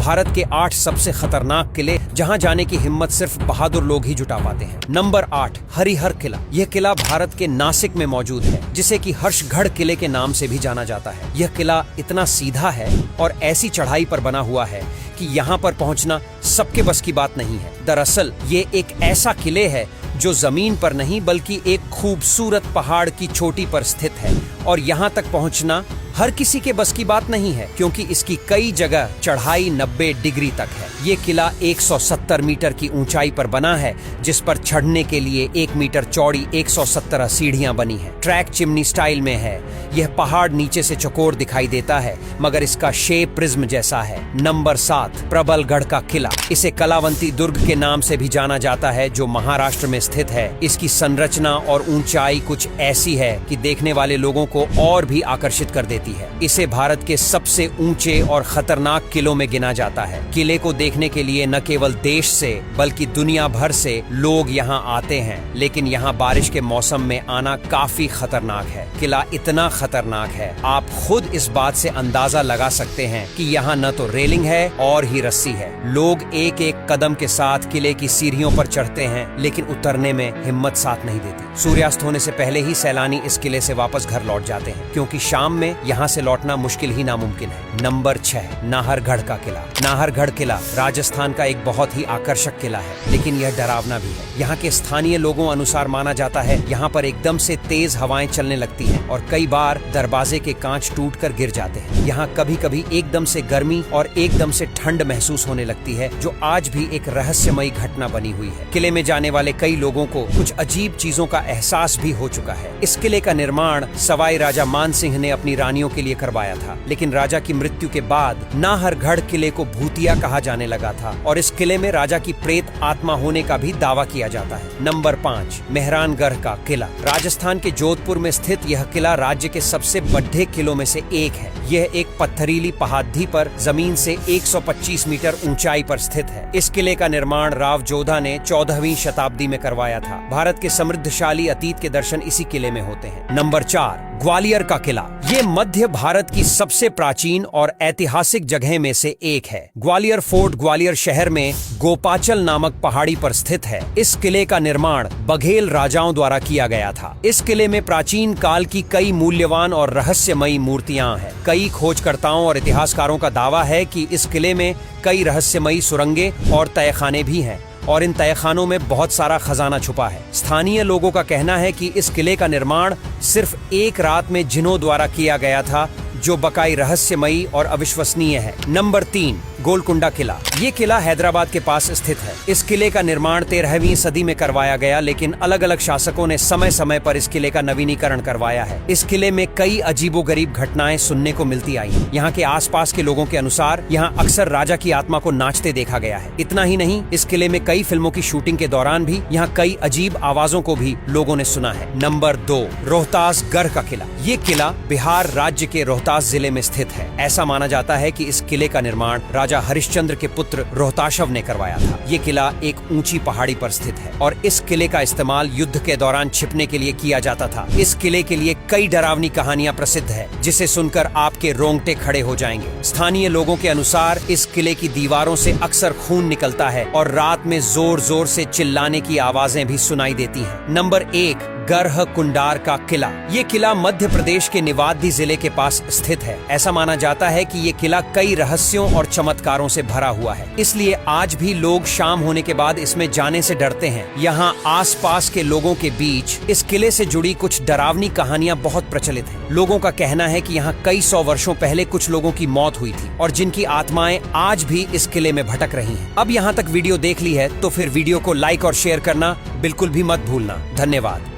भारत के 8 सबसे खतरनाक किले जहां जाने की हिम्मत सिर्फ बहादुर लोग ही जुटा पाते हैं। नंबर 8, हरिहर किला। यह किला भारत के नासिक में मौजूद है, जिसे कि हर्षगढ़ किले के नाम से भी जाना जाता है। यह किला इतना सीधा है और ऐसी चढ़ाई पर बना हुआ है कि यहाँ पर पहुँचना सबके बस की बात नहीं है। दरअसल ये एक ऐसा किले है जो जमीन पर नहीं बल्कि एक खूबसूरत पहाड़ की चोटी पर स्थित है, और यहाँ तक पहुँचना हर किसी के बस की बात नहीं है, क्योंकि इसकी कई जगह चढ़ाई 90 डिग्री तक है। ये किला 170 मीटर की ऊंचाई पर बना है, जिस पर चढ़ने के लिए 1 मीटर चौड़ी 117 सीढ़ियां बनी हैं। ट्रैक चिमनी स्टाइल में है। यह पहाड़ नीचे से चौकोर दिखाई देता है, मगर इसका शेप प्रिज्म जैसा है। नंबर 7, प्रबलगढ़ का किला। इसे कलावंती दुर्ग के नाम से भी जाना जाता है, जो महाराष्ट्र में स्थित है। इसकी संरचना और ऊंचाई कुछ ऐसी है कि देखने वाले लोगों को और भी आकर्षित कर देती है। इसे भारत के सबसे ऊंचे और खतरनाक किलों में गिना जाता है। किले को देखने के लिए न केवल देश से बल्कि दुनिया भर से लोग यहाँ आते हैं, लेकिन यहाँ बारिश के मौसम में आना काफी खतरनाक है। किला इतना खतरनाक है, आप खुद इस बात से अंदाजा लगा सकते हैं कि यहाँ न तो रेलिंग है और ही रस्सी है। लोग एक एक कदम के साथ किले की सीढ़ियों पर चढ़ते हैं, लेकिन उतरने में हिम्मत साथ नहीं देती। सूर्यास्त होने से पहले ही सैलानी इस किले से वापस घर लौट जाते हैं, क्योंकि शाम में यहाँ से लौटना मुश्किल ही नामुमकिन है। नंबर 6, नाहरगढ़ का किला। नाहरगढ़ किला राजस्थान का एक बहुत ही आकर्षक किला है, लेकिन यह डरावना भी है। यहाँ के स्थानीय लोगों अनुसार माना जाता है यहाँ पर एकदम से तेज हवाएं चलने लगती हैं और कई बार दरवाजे के कांच टूटकर गिर जाते हैं। यहाँ कभी कभी एकदम से गर्मी और एकदम से ठंड महसूस होने लगती है, जो आज भी एक रहस्यमयी घटना बनी हुई है। किले में जाने वाले कई लोगों को कुछ अजीब चीजों का एहसास भी हो चुका है। इस किले का निर्माण सवाई राजा मान सिंह ने अपनी रानियों के लिए करवाया था, लेकिन राजा की मृत्यु के बाद नाहरगढ़ किले को भूतिया कहा जाने लगा था और इस किले में राजा की प्रेत आत्मा होने का भी दावा किया जाता है। नंबर 5, मेहरानगढ़ का किला। राजस्थान के जोधपुर में स्थित यह किला राज्य के सबसे बड़े किलों में से एक है। यह एक पत्थरीली पहाड़ी पर जमीन से 125 मीटर ऊंचाई पर स्थित है। इस किले का निर्माण राव जोधा ने 14वीं शताब्दी में करवाया था। भारत के समृद्धशाली अतीत के दर्शन इसी किले में होते हैं। नंबर 4, ग्वालियर का किला। ये मध्य भारत की सबसे प्राचीन और ऐतिहासिक जगह में से एक है। ग्वालियर फोर्ट ग्वालियर शहर में गोपाचल नामक पहाड़ी पर स्थित है। इस किले का निर्माण बघेल राजाओं द्वारा किया गया था। इस किले में प्राचीन काल की कई मूल्यवान और रहस्यमयी मूर्तियां हैं। कई खोजकर्ताओं और इतिहासकारों का दावा है कि इस किले में कई रहस्यमयी सुरंगें और तहखाने भी हैं, और इन तहखानों में बहुत सारा खजाना छुपा है। स्थानीय लोगों का कहना है कि इस किले का निर्माण सिर्फ एक रात में जिन्हों द्वारा किया गया था, जो बकाई रहस्यमयी और अविश्वसनीय है। नंबर 3, गोलकुंडा किला। ये किला हैदराबाद के पास स्थित है। इस किले का निर्माण 13वीं सदी में करवाया गया, लेकिन अलग अलग शासकों ने समय समय पर इस किले का नवीनीकरण करवाया है। इस किले में कई अजीबोगरीब घटनाएं सुनने को मिलती आई हैं। यहाँ के आसपास के लोगों के अनुसार यहाँ अक्सर राजा की आत्मा को नाचते देखा गया है। इतना ही नहीं, इस किले में कई फिल्मों की शूटिंग के दौरान भी यहाँ कई अजीब आवाजों को भी लोगों ने सुना है। नंबर 2, रोहतासगढ़ का किला। ये किला बिहार राज्य के रोहतास जिले में स्थित है। ऐसा माना जाता है कि इस किले का निर्माण राजा हरिश्चंद्र के पुत्र रोहताशव ने करवाया था। ये किला एक ऊंची पहाड़ी पर स्थित है और इस किले का इस्तेमाल युद्ध के दौरान छिपने के लिए किया जाता था। इस किले के लिए कई डरावनी कहानियां प्रसिद्ध है, जिसे सुनकर आपके रोंगटे खड़े हो जाएंगे। स्थानीय लोगों के अनुसार इस किले की दीवारों से अक्सर खून निकलता है और रात में जोर जोर से चिल्लाने की आवाजें भी सुनाई देती हैं। नंबर 1, गढ़ कुंडार का किला। ये किला मध्य प्रदेश के निवादी जिले के पास स्थित है। ऐसा माना जाता है कि ये किला कई रहस्यों और चमत्कारों से भरा हुआ है, इसलिए आज भी लोग शाम होने के बाद इसमें जाने से डरते हैं। यहाँ आसपास के लोगों के बीच इस किले से जुड़ी कुछ डरावनी कहानियां बहुत प्रचलित हैं। लोगों का कहना है कि यहाँ कई 100 वर्षों पहले कुछ लोगों की मौत हुई थी और जिनकी आत्माएं आज भी इस किले में भटक रही हैं। अब यहाँ तक वीडियो देख ली है तो फिर वीडियो को लाइक और शेयर करना बिल्कुल भी मत भूलना। धन्यवाद।